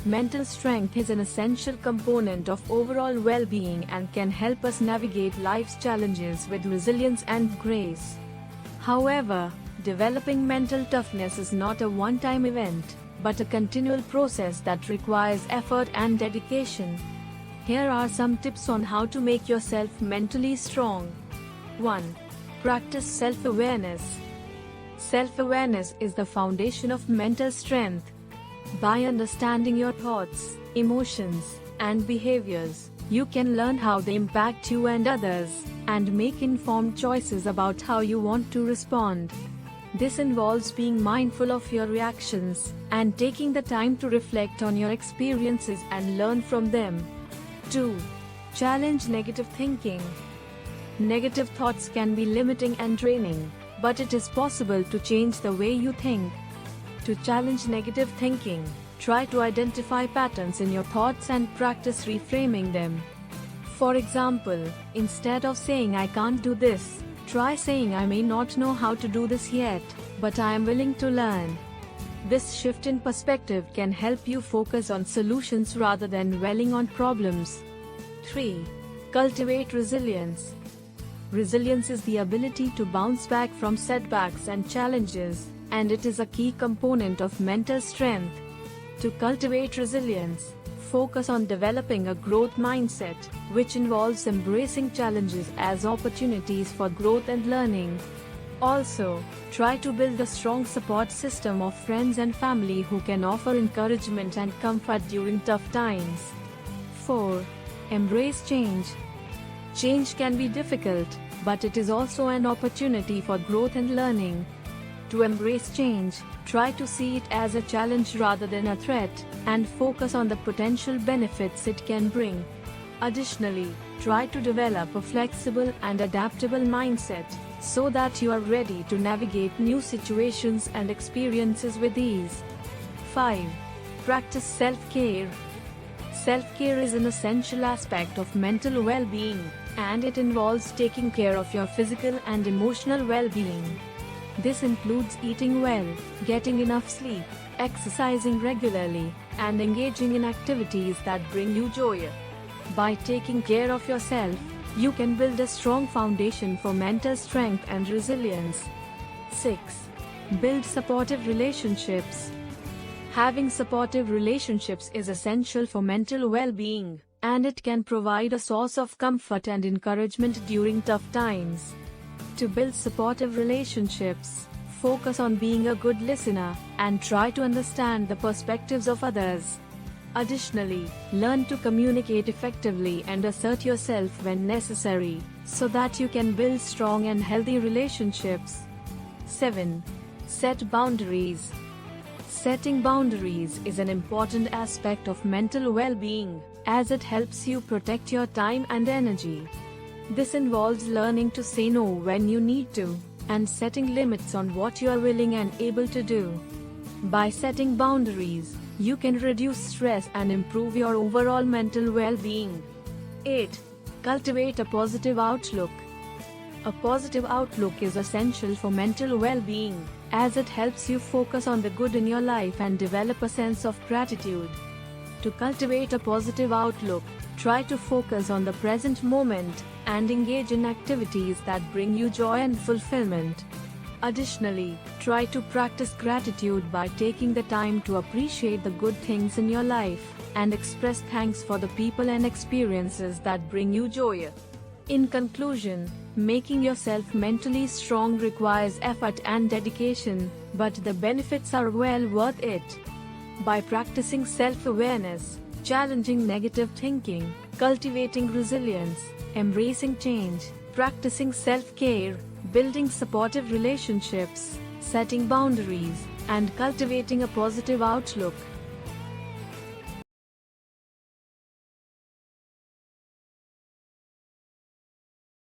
Mental strength is an essential component of overall well-being and can help us navigate life's challenges with resilience and grace. However, developing mental toughness is not a one-time event, but a continual process that requires effort and dedication. Here are some tips on how to make yourself mentally strong. 1. Practice self-awareness. Self-awareness is the foundation of mental strength. By understanding your thoughts, emotions, and behaviors, you can learn how they impact you and others, and make informed choices about how you want to respond. This involves being mindful of your reactions, and taking the time to reflect on your experiences and learn from them. 2. Challenge negative thinking. Negative thoughts can be limiting and draining, but it is possible to change the way you think. To challenge negative thinking, try to identify patterns in your thoughts and practice reframing them. For example, instead of saying "I can't do this," try saying "I may not know how to do this yet, but I am willing to learn." This shift in perspective can help you focus on solutions rather than dwelling on problems. 3. Cultivate resilience. Resilience is the ability to bounce back from setbacks and challenges, and it is a key component of mental strength. To cultivate resilience, focus on developing a growth mindset, which involves embracing challenges as opportunities for growth and learning. Also, try to build a strong support system of friends and family who can offer encouragement and comfort during tough times. 4. Embrace change. Change can be difficult, but it is also an opportunity for growth and learning. To embrace change, try to see it as a challenge rather than a threat, and focus on the potential benefits it can bring. Additionally, try to develop a flexible and adaptable mindset, so that you are ready to navigate new situations and experiences with ease. 5. Practice self-care. Self-care is an essential aspect of mental well-being, and it involves taking care of your physical and emotional well-being. This includes eating well, getting enough sleep, exercising regularly, and engaging in activities that bring you joy. By taking care of yourself, you can build a strong foundation for mental strength and resilience. 6. Build supportive relationships. Having supportive relationships is essential for mental well-being, and it can provide a source of comfort and encouragement during tough times. To build supportive relationships, focus on being a good listener, and try to understand the perspectives of others. Additionally, learn to communicate effectively and assert yourself when necessary, so that you can build strong and healthy relationships. 7. Set boundaries. Setting boundaries is an important aspect of mental well-being, as it helps you protect your time and energy. This involves learning to say no when you need to, and setting limits on what you are willing and able to do. By setting boundaries, you can reduce stress and improve your overall mental well-being. 8. Cultivate a positive outlook. A positive outlook is essential for mental well-being, as it helps you focus on the good in your life and develop a sense of gratitude. To cultivate a positive outlook, try to focus on the present moment, and engage in activities that bring you joy and fulfillment. Additionally, try to practice gratitude by taking the time to appreciate the good things in your life, and express thanks for the people and experiences that bring you joy. In conclusion, making yourself mentally strong requires effort and dedication, but the benefits are well worth it. By practicing self-awareness, challenging negative thinking, cultivating resilience, embracing change, practicing self-care, building supportive relationships, setting boundaries, and cultivating a positive outlook,